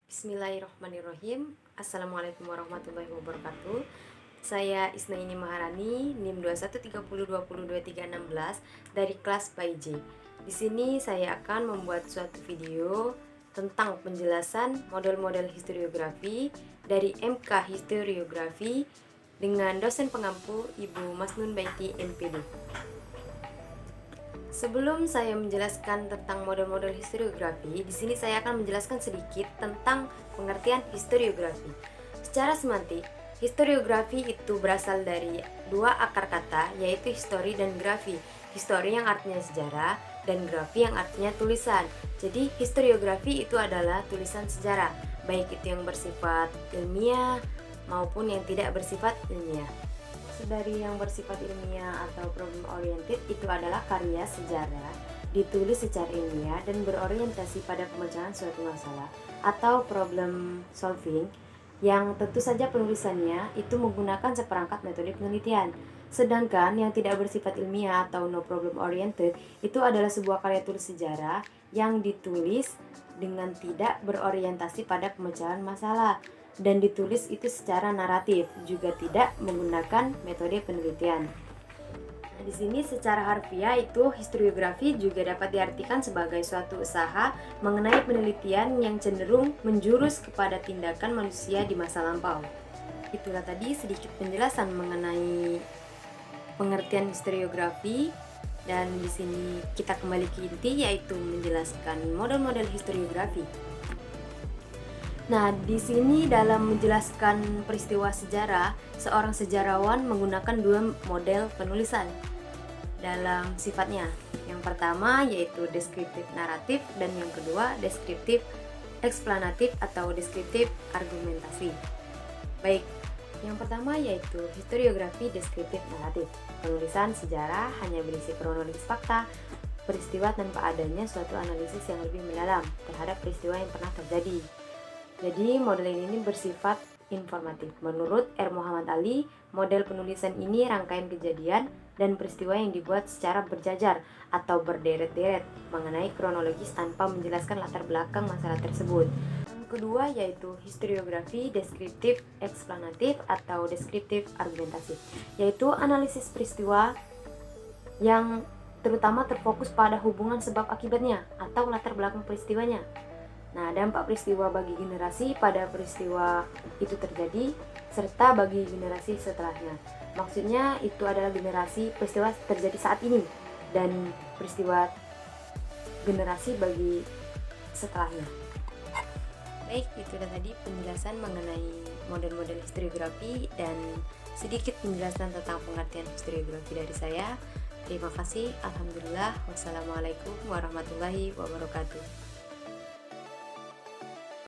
Bismillahirrahmanirrahim. Assalamualaikum warahmatullahi wabarakatuh. Saya Isnaini Maharani, NIM 2130202316 dari kelas PAIJ. Di sini saya akan membuat suatu video tentang penjelasan model-model historiografi dari MK Historiografi dengan dosen pengampu Ibu Masnun Baiti MPD. Sebelum saya menjelaskan tentang model-model historiografi, di sini saya akan menjelaskan sedikit tentang pengertian historiografi. Secara semantik, historiografi itu berasal dari dua akar kata, yaitu histori dan grafi. Histori yang artinya sejarah dan grafi yang artinya tulisan. Jadi, historiografi itu adalah tulisan sejarah, baik itu yang bersifat ilmiah maupun yang tidak bersifat ilmiah. Dari yang bersifat ilmiah atau problem oriented itu adalah karya sejarah ditulis secara ilmiah dan berorientasi pada pemecahan suatu masalah atau problem solving yang tentu saja penulisannya itu menggunakan seperangkat metode penelitian. Sedangkan yang tidak bersifat ilmiah atau no problem oriented itu adalah sebuah karya tulis sejarah yang ditulis dengan tidak berorientasi pada pemecahan masalah dan ditulis itu secara naratif, juga tidak menggunakan metode penelitian. Nah, di sini secara harfiah itu historiografi juga dapat diartikan sebagai suatu usaha mengenai penelitian yang cenderung menjurus kepada tindakan manusia di masa lampau. Itulah tadi sedikit penjelasan mengenai pengertian historiografi, dan di sini kita kembali ke inti, yaitu menjelaskan model-model historiografi. Nah, di sini dalam menjelaskan peristiwa sejarah, seorang sejarawan menggunakan dua model penulisan dalam sifatnya. Yang pertama yaitu deskriptif naratif dan yang kedua deskriptif eksplanatif atau deskriptif argumentasi. Baik, yang pertama yaitu historiografi deskriptif naratif. Penulisan sejarah hanya berisi kronologis fakta, peristiwa tanpa adanya suatu analisis yang lebih mendalam terhadap peristiwa yang pernah terjadi. Jadi model ini bersifat informatif. Menurut R. Muhammad Ali, model penulisan ini rangkaian kejadian dan peristiwa yang dibuat secara berjajar atau berderet-deret mengenai kronologis tanpa menjelaskan latar belakang masalah tersebut. Yang kedua yaitu historiografi deskriptif eksplanatif atau deskriptif argumentasi, yaitu analisis peristiwa yang terutama terfokus pada hubungan sebab akibatnya atau latar belakang peristiwanya. Nah, dampak peristiwa bagi generasi pada peristiwa itu terjadi serta bagi generasi setelahnya. Maksudnya itu adalah generasi peristiwa terjadi saat ini dan peristiwa generasi bagi setelahnya. Baik, itu tadi penjelasan mengenai model-model historiografi dan sedikit penjelasan tentang pengertian historiografi dari saya. Terima kasih. Alhamdulillah. Wassalamualaikum warahmatullahi wabarakatuh.